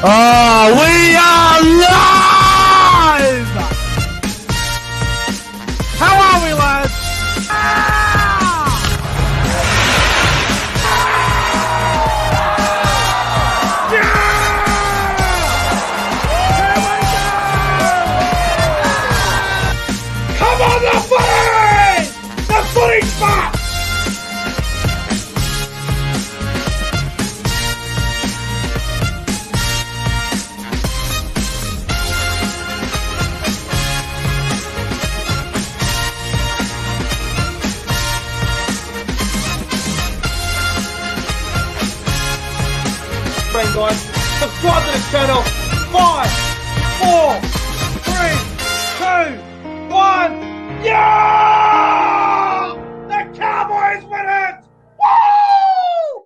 Oh, we are live! How are we, lads? Come on, the footy! The footy's back! Guys, subscribe to the channel. 5, 4, 3, 2, 1. Yeah! The Cowboys win it! Woo!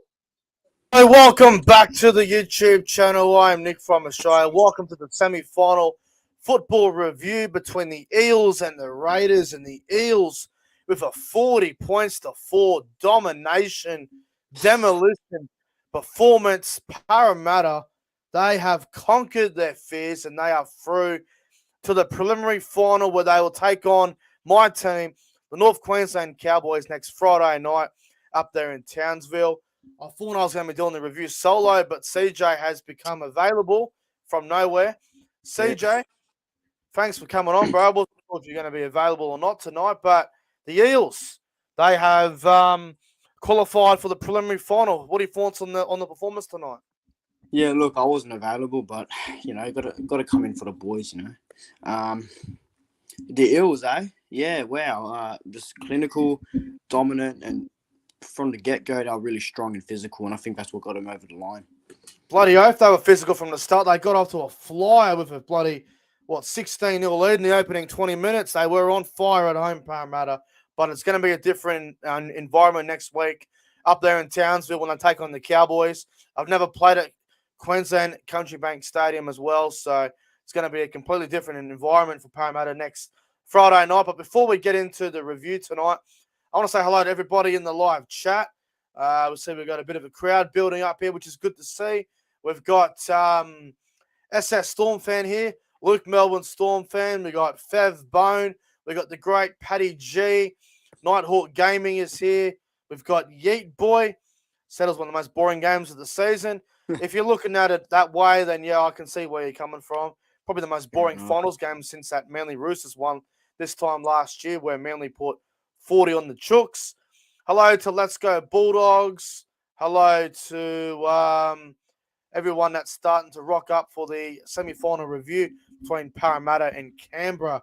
Hey, welcome back to the YouTube channel. I am Nick from Australia. Welcome to the semi-final football review between the Eels and the Raiders. And the Eels with a 40 points to 4 domination, demolition performance. Parramatta, they have conquered their fears and they are through to the preliminary final where they will take on my team, the North Queensland Cowboys, next Friday night up there in Townsville. I thought I was going to be doing the review solo, but CJ has become available from nowhere. CJ, thanks for coming on, bro. I wasn't sure if you're going to be available or not tonight, but the Eels, they have qualified for the preliminary final. What are your thoughts on the performance tonight? Yeah, look, I wasn't available, but got to come in for the boys, The Eels, eh? Yeah, wow. Just clinical, dominant, and from the get-go, they were really strong and physical, and I think that's what got them over the line. Bloody oath, they were physical from the start. They got off to a flyer with a bloody 16-0 lead in the opening 20 minutes. They were on fire at home, Parramatta. But it's going to be a different environment next week up there in Townsville when they take on the Cowboys. I've never played at Queensland Country Bank Stadium as well, so it's going to be a completely different environment for Parramatta next Friday night. But before we get into the review tonight, I want to say hello to everybody in the live chat. We see we've got a bit of a crowd building up here, which is good to see. We've got SS Storm fan here, Luke Melbourne Storm fan. We got Fev Bone. We got the great Paddy G. Nighthawk Gaming is here. We've got Yeet Boy. Settles one of the most boring games of the season. If you're looking at it that way, then yeah, I can see where you're coming from. Probably the most boring finals game since that Manly Roosters one this time last year, where Manly put 40 on the Chooks. Hello to Let's Go Bulldogs. Hello to everyone that's starting to rock up for the semi-final review between Parramatta and Canberra.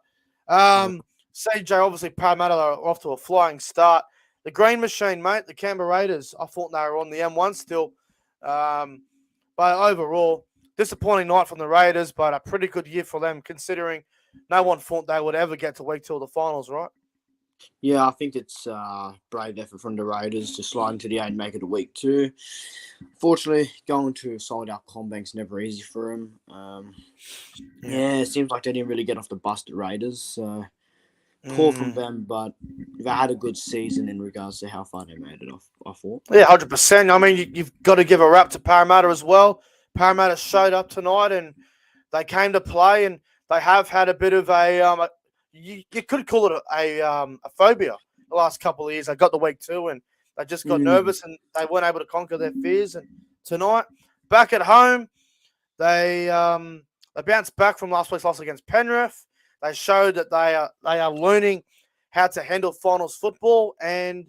CJ, obviously, Parramatta are off to a flying start. The Green Machine, mate, the Canberra Raiders, I thought they were on the M1 still. But overall, disappointing night from the Raiders, but a pretty good year for them, considering no one thought they would ever get to week 2 of the finals, right? Yeah, I think it's brave effort from the Raiders to slide into the 8 and make it to week 2. Fortunately, going to a sold-out Combank's never easy for them. It seems like they didn't really get off the bus at Raiders, so poor from them, but they had a good season in regards to how far they made it off, I thought. Yeah, 100%. I mean, you've got to give a rap to Parramatta as well. Parramatta showed up tonight, and they came to play, and they have had a bit of a you could call it a phobia the last couple of years. They got the week 2, and they just got nervous, and they weren't able to conquer their fears. And tonight, back at home, they bounced back from last week's loss against Penrith. They showed that they are learning how to handle finals football, and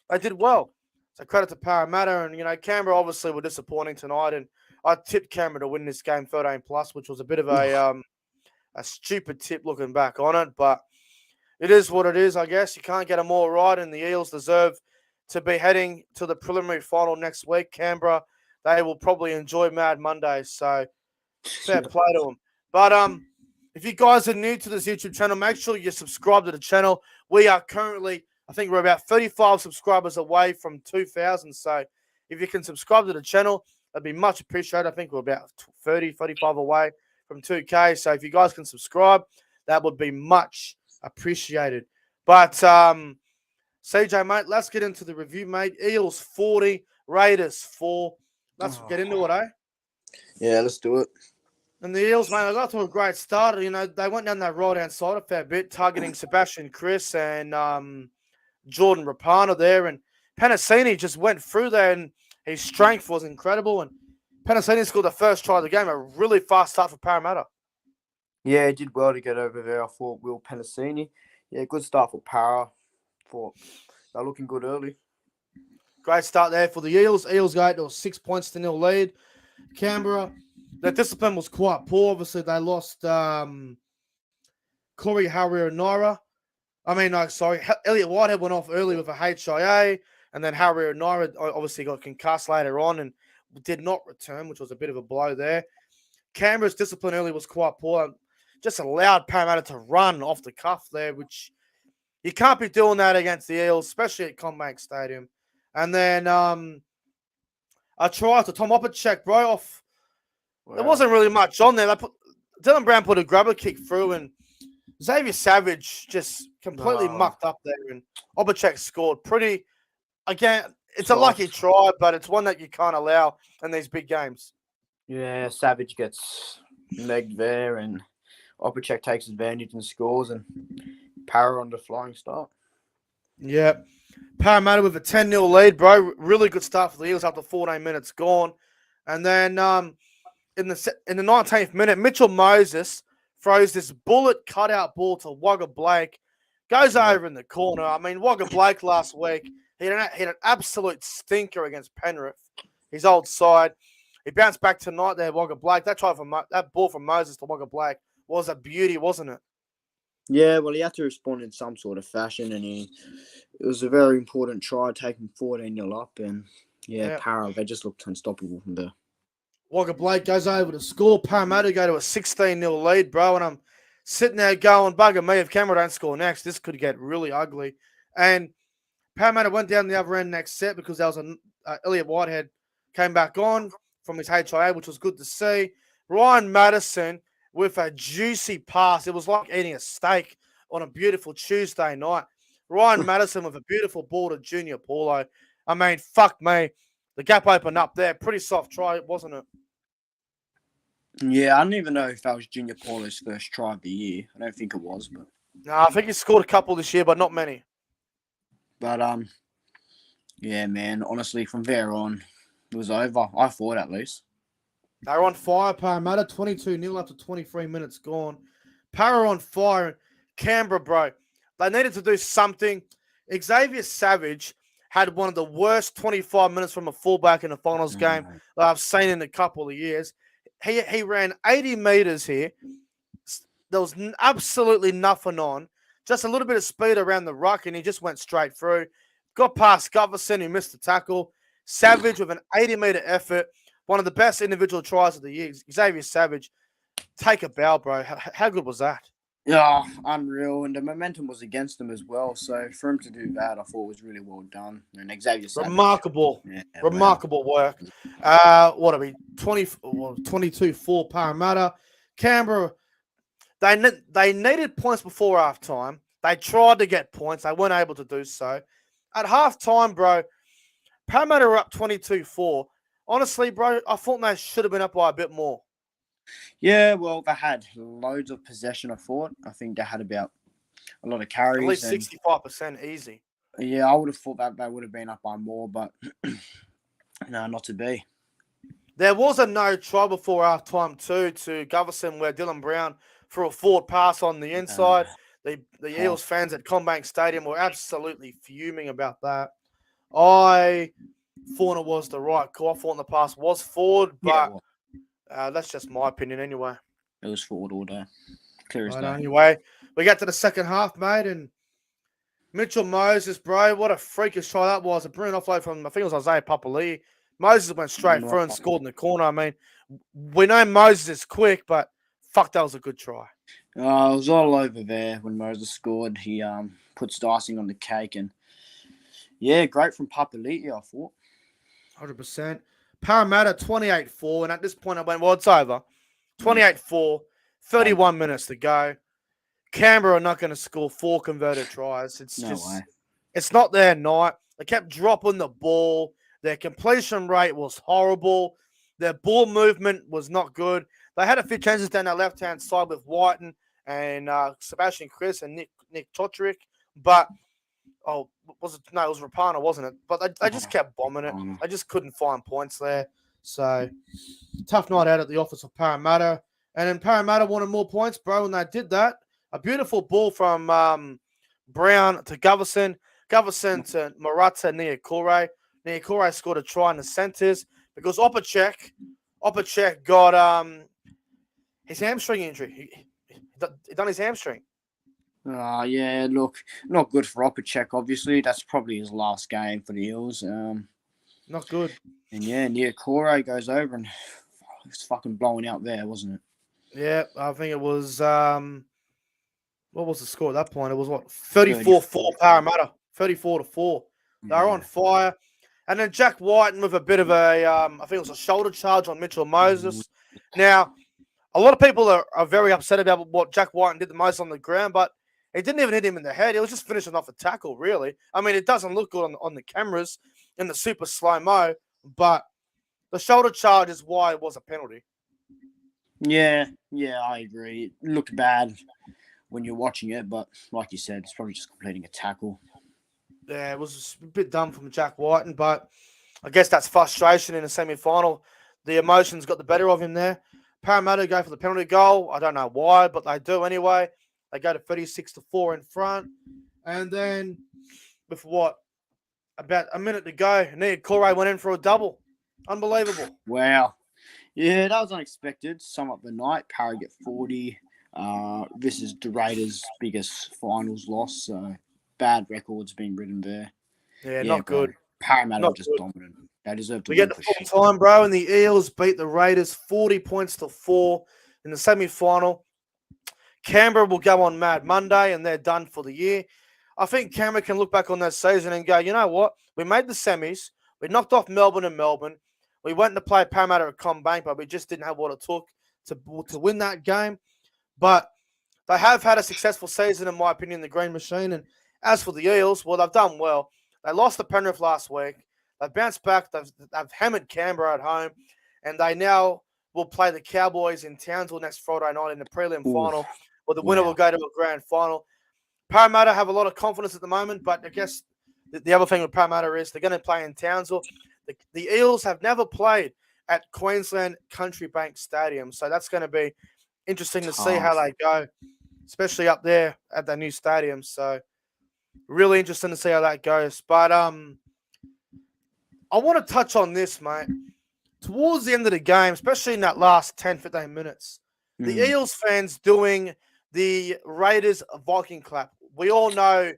they did well. So credit to Parramatta, and Canberra obviously were disappointing tonight, and I tipped Canberra to win this game 13+, which was a bit of a stupid tip looking back on it, but it is what it is, I guess. You can't get them all right, and the Eels deserve to be heading to the preliminary final next week. Canberra, they will probably enjoy Mad Monday, so fair play to them. But if you guys are new to this YouTube channel, make sure you subscribe to the channel. We are currently, I think we're about 35 subscribers away from 2,000, so if you can subscribe to the channel, that'd be much appreciated. I think we're about 35 away from 2K. So if you guys can subscribe, that would be much appreciated. But CJ, mate, let's get into the review, mate. Eels 40, Raiders 4. Let's get into it, eh? Yeah, let's do it. And the Eels, man, they got to a great start. You know, they went down that right-hand side a fair bit, targeting Sebastian Chris and Jordan Rapana there. And Penasini just went through there, and his strength was incredible. And Penasini scored the first try of the game, a really fast start for Parramatta. Yeah, he did well to get over there. I thought Will Penasini. Yeah, good start for Para. Thought they're looking good early. Great start there for the Eels. Eels go to a 6 points to nil lead. Canberra, their discipline was quite poor. Obviously, they lost Corey Harry and Naira. Elliot Whitehead went off early with a HIA, and then Harry and Naira obviously got concussed later on and did not return, which was a bit of a blow there. Canberra's discipline early was quite poor. Just allowed Parramatta to run off the cuff there, which you can't be doing that against the Eels, especially at CommBank Stadium. And then a try to Tom Opacek, bro, off. Wow. There wasn't really much on there. Dylan Brown put a grubber kick through, and Xavier Savage just completely mucked up there. And Opacek scored pretty. Again, it's a lucky try, but it's one that you can't allow in these big games. Yeah, Savage gets megged there, and Opacek takes advantage and scores, and Para on the flying start. Yeah. Parramatta with a 10-0 lead, bro. Really good start for the Eels after 14 minutes gone. And then in the 19th minute, Mitchell Moses throws this bullet cutout ball to Wagga Blake. Goes over in the corner. I mean, Wagga Blake last week, he had an absolute stinker against Penrith, his old side. He bounced back tonight there, Wagga Blake. That ball from Moses to Wagga Blake was a beauty, wasn't it? Yeah, well, he had to respond in some sort of fashion, and it was a very important try, taking 14-0 up, and Para, they just looked unstoppable from there. Wagga Blake goes over to score. Parramatta go to a 16-0 lead, bro, and I'm sitting there going, bugger me, if Canberra don't score next, this could get really ugly. And Parramatta went down the other end next set because there was Elliot Whitehead came back on from his HIA, which was good to see. Ryan Madison with a juicy pass. It was like eating a steak on a beautiful Tuesday night. Ryan Madison with a beautiful ball to Junior Paulo. I mean, fuck me. The gap opened up there. Pretty soft try, wasn't it? Yeah, I don't even know if that was Junior Paulo's first try of the year. I don't think it was, but no, I think he scored a couple this year, but not many. But yeah, man. Honestly, from there on, it was over. I thought, at least. They were on fire, Parramatta, 22-0 after 23 minutes gone. Para on fire. Canberra, bro. They needed to do something. Xavier Savage had one of the worst 25 minutes from a fullback in a finals game that I've seen in a couple of years. He ran 80 meters here. There was absolutely nothing on. Just a little bit of speed around the ruck, and he just went straight through. Got past Gutherson, who missed the tackle. Savage with an 80-meter effort. One of the best individual tries of the year. Xavier Savage, take a bow, bro. How good was that? Yeah, unreal. And the momentum was against him as well. So for him to do that, I thought was really well done. And Xavier Savage. Remarkable work. What are we? 22-4 Parramatta. Canberra, they needed points before halftime. They tried to get points. They weren't able to do so. At halftime, bro, Parramatta were up 22-4. Honestly, bro, I thought they should have been up by a bit more. Yeah, well, they had loads of possession, I thought. I think they had about a lot of carries. At least 65% easy. Yeah, I would have thought that they would have been up by more, but no, not to be. There was a no try before halftime too to Gutherson where Dylan Brown threw a forward pass on the inside. The Eels fans at CommBank Stadium were absolutely fuming about that. I thought it was the right call. I thought the pass was forward, but that's just my opinion anyway. It was forward all day. Clear as day. Anyway, we get to the second half, mate, and Mitchell Moses, bro, what a freakish try that was. A brilliant offload from, I think it was Isaiah Papali'i. Moses went straight through and scored in the corner. I mean, we know Moses is quick, but fuck, that was a good try. It was all over there when Moses scored. He puts the icing on the cake, and yeah, great from Papali'i, I thought. 100%. Parramatta 28-4, and at this point I went, well, it's over. 28-4, 31 minutes to go. Canberra are not going to score 4 converted tries. It's not their night. They kept dropping the ball. Their completion rate was horrible. Their ball movement was not good. They had a few chances down that left-hand side with Whiten and Sebastian Chris and Nick Totrick, but was it? No, it was Rapana, wasn't it? But they just kept bombing it. They just couldn't find points there. So tough night out at the office of Parramatta. And then Parramatta wanted more points, bro, and they did that. A beautiful ball from Brown to Govison. Govison to Morata Niokore. Niokore scored a try in the centres because Opacek got his hamstring injury. He done his hamstring. Yeah, look, not good for Opacek, obviously. That's probably his last game for the Eels. Not good. And yeah, Niokore goes over and it's fucking blowing out there, wasn't it? Yeah, I think it was what was the score at that point? It was what 34-4 Parramatta. 34-4. They were on fire. And then Jack Whiten with a bit of a I think it was a shoulder charge on Mitchell Moses. Now, a lot of people are very upset about what Jack Whiten did the most on the ground, but it didn't even hit him in the head. It was just finishing off a tackle, really. I mean, it doesn't look good on the cameras in the super slow-mo, but the shoulder charge is why it was a penalty. Yeah, I agree. It looked bad when you're watching it, but like you said, it's probably just completing a tackle. Yeah, it was a bit dumb from Jack Whiten, but I guess that's frustration in a semi-final. The emotions got the better of him there. Parramatta go for the penalty goal. I don't know why, but they do anyway. They go to 36-4 in front. And then with about a minute to go, Niokore went in for a double. Unbelievable. Wow. Yeah, that was unexpected. Sum up the night. Parra get 40. This is the Raiders' biggest finals loss, so bad records being written there. Yeah, not good. Parramatta were just dominant. They deserve to win. We get the full time, bro, and the Eels beat the Raiders 40 points to 4 in the semi-final. Canberra will go on Mad Monday, and they're done for the year. I think Canberra can look back on that season and go, you know what? We made the semis. We knocked off Melbourne and Melbourne. We went to play Parramatta at CommBank, but we just didn't have what it took to win that game. But they have had a successful season, in my opinion, the Green Machine. And as for the Eels, well, they've done well. They lost to Penrith last week. They've bounced back. They've hammered Canberra at home. And they now will play the Cowboys in Townsville next Friday night in the prelim final, where the winner will go to a grand final. Parramatta have a lot of confidence at the moment, but I guess the other thing with Parramatta is they're going to play in Townsville. The Eels have never played at Queensland Country Bank Stadium, so that's going to be interesting to see how they go, especially up there at the new stadium. So really interesting to see how that goes. But I want to touch on this, mate. Towards the end of the game, especially in that last 10, 15 minutes, the Eels fans doing the Raiders Viking clap. We all know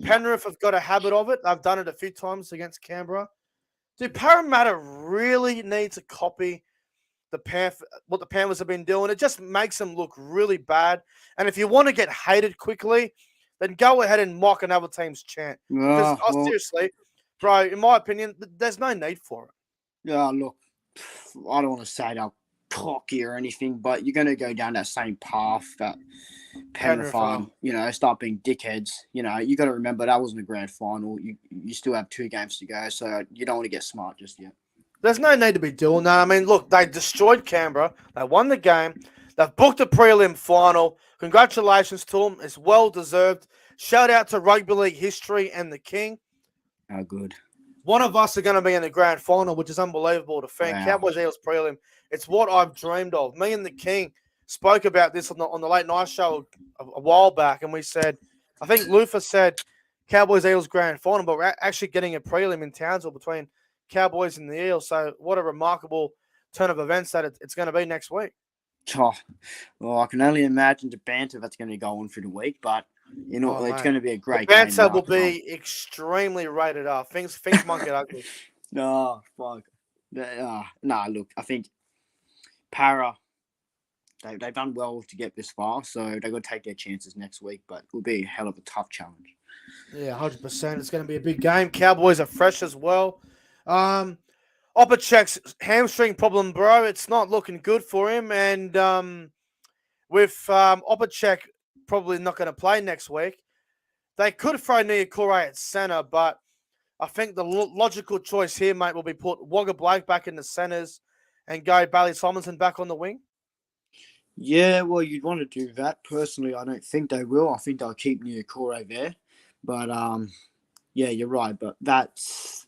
Penrith have got a habit of it. They've done it a few times against Canberra. Do Parramatta really need to copy what the Panthers have been doing? It just makes them look really bad. And if you want to get hated quickly, then go ahead and mock another team's chant. Because seriously, bro, in my opinion, there's no need for it. Yeah, look, I don't want to say they're cocky or anything, but you're going to go down that same path that Penrith start being dickheads. You got to remember that wasn't a grand final. You still have 2 games to go, so you don't want to get smart just yet. There's no need to be doing that. I mean, look, they destroyed Canberra. They won the game. They've booked a prelim final. Congratulations to them. It's well-deserved. Shout out to rugby league history and the king. How good. One of us are going to be in the grand final, which is unbelievable to think. Wow. Cowboys Eels prelim. It's what I've dreamed of. Me and the king spoke about this on the late night show a while back, and we said, I think Lufa said Cowboys Eels grand final, but we're actually getting a prelim in Townsville between Cowboys and the Eels. So what a remarkable turn of events that it's going to be next week. Oh, well, I can only imagine the banter that's going to go on through the week, but it's going to be a great game. The banter will be extremely rated R. Things might get ugly. No, fuck. Look, I think Parra, they've done well to get this far, so they've got to take their chances next week, but it will be a hell of a tough challenge. Yeah, 100%. It's going to be a big game. Cowboys are fresh as well. Opacek's hamstring problem, bro, it's not looking good for him. And with Opacek probably not going to play next week, they could throw Niokore at centre, but I think the logical choice here, mate, will be put Wagga Blake back in the centres and go Bailey Simonson back on the wing? Yeah, well, you'd want to do that. Personally, I don't think they will. I think they'll keep Niokore there. But, yeah, you're right. But that's,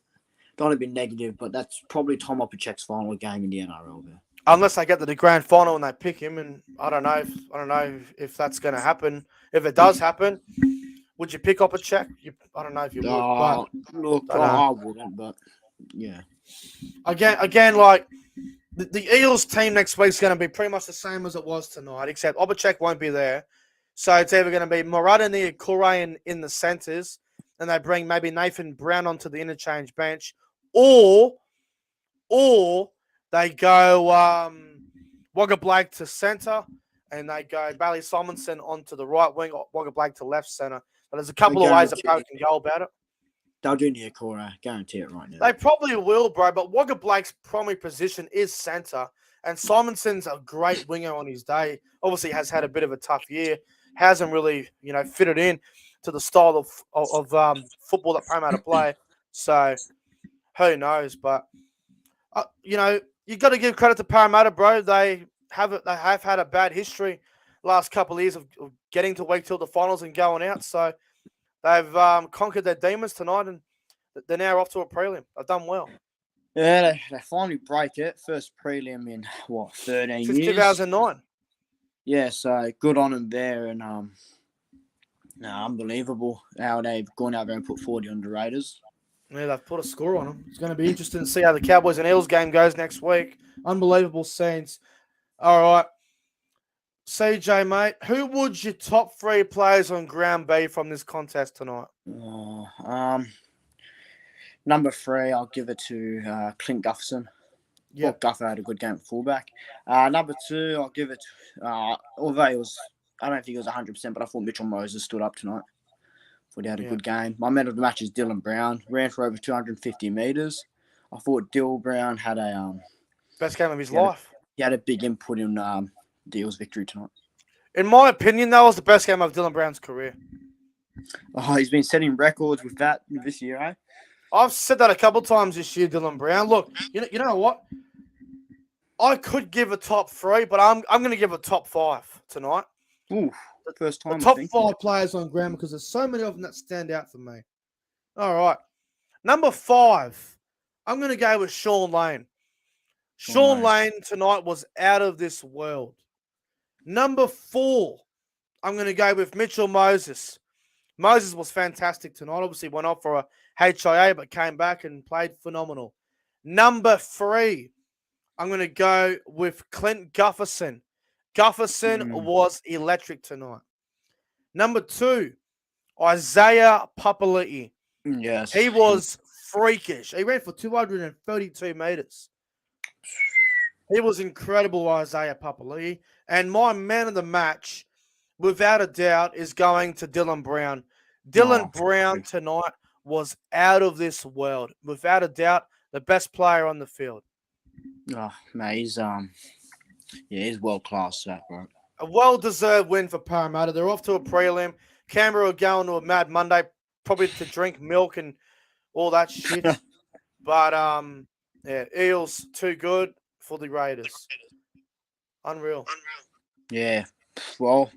don't want to be negative, but that's probably Tom Opacek's final game in the NRL there. Unless they get to the grand final and they pick him, and I don't know if that's going to happen. If it does happen, would you pick Opacek? I don't know if you would, but Look, I don't know. I wouldn't, but yeah. Again, like the Eels team next week is going to be pretty much the same as it was tonight, except Opacek won't be there. So it's either going to be Murata and Niokore in the centres, and they bring maybe Nathan Brown onto the interchange bench, or they go Wagga Blake to centre, and they go Bailey Simonson onto the right wing, or Wagga Blake to left centre. But there's a couple of ways that Barrett can go about it. They'll do Niokore, guarantee it right now. They probably will, bro, but Wagga Blake's primary position is centre, and Simonson's a great winger on his day. Obviously has had a bit of a tough year, hasn't really, fitted in to the style of football that Parramatta play. So who knows? But you got to give credit to Parramatta, bro. They have had a bad history last couple of years of getting to week till the finals and going out. So they've conquered their demons tonight, and they're now off to a prelim. They've done well. Yeah, they finally break it. First prelim in 13 Since years. 2009. Yeah, so good on them there, and unbelievable how they've gone out there and put 40 on the Raiders. Yeah, they've put a score on them. It's going to be interesting to see how the Cowboys and Eels game goes next week. Unbelievable scenes. All right. CJ, mate, who would your top 3 players on ground be from this contest tonight? Number 3, I'll give it to Clint Gufferson. Yeah, well, Guffer had a good game at fullback. Number 2, I'll give it although it was, I don't think it was 100%, but I thought Mitchell Moses stood up tonight. Thought he had a good game. My man of the match is Dylan Brown. Ran for over 250 metres. I thought Dylan Brown had a best game of his life. He had a big input in the Eels' victory tonight. In my opinion, that was the best game of Dylan Brown's career. Oh, he's been setting records with that this year, eh? I've said that a couple times this year, Dylan Brown. Look, you know what? I could give a top 3, but I'm going to give a top 5 tonight. Ooh, first time. The top 5 players on ground, because there's so many of them that stand out for me. All right. Number 5, I'm going to go with Sean Lane. Sean Lane tonight was out of this world. Number 4, I'm going to go with Mitchell Moses. Moses was fantastic tonight. Obviously went off for a HIA, but came back and played phenomenal. Number 3, I'm going to go with Clint Gufferson. Gufferson was electric tonight. Number 2, Isaiah Papali'i. Yes. He was freakish. He ran for 232 metres. He was incredible, Isaiah Papali'i. And my man of the match, without a doubt, is going to Dylan Brown. Dylan Brown tonight was out of this world. Without a doubt, the best player on the field. Oh, mate, he's world class, that bro. A well-deserved win for Parramatta. They're off to a prelim. Canberra are going to a Mad Monday, probably to drink milk and all that shit. But Eels too good for the Raiders. Unreal. Yeah. Well,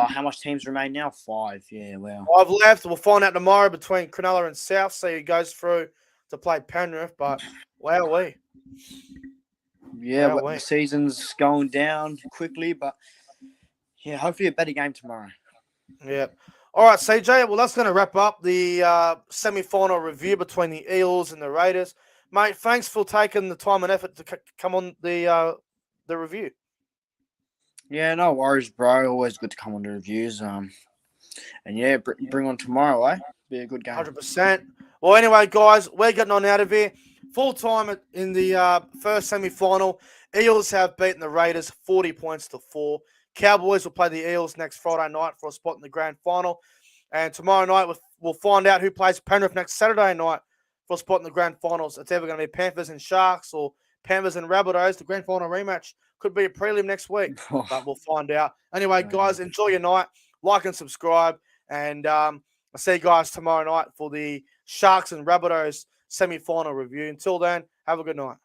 how much teams remain now? 5. Yeah, well. 5 left. We'll find out tomorrow between Cronulla and South. See who goes through to play Penrith. But wowee. Yeah, the season's going down quickly, but yeah, hopefully a better game tomorrow. Yeah. All right, CJ. Well, that's going to wrap up the semi-final review between the Eels and the Raiders. Mate, thanks for taking the time and effort to come on the review. Yeah, no worries, bro. Always good to come on the reviews. And yeah, bring on tomorrow, eh? Be a good game. 100%. Well, anyway, guys, we're getting on out of here. Full time in the first semi-final. Eels have beaten the Raiders 40 points to 4. Cowboys will play the Eels next Friday night for a spot in the grand final. And tomorrow night, we'll find out who plays Penrith next Saturday night for a spot in the grand finals. It's either going to be Panthers and Sharks or Panthers and Rabbitohs. The grand final rematch could be a prelim next week, but we'll find out. Anyway, guys, enjoy your night. Like and subscribe. And I'll see you guys tomorrow night for the Sharks and Rabbitohs semi-final review. Until then, have a good night.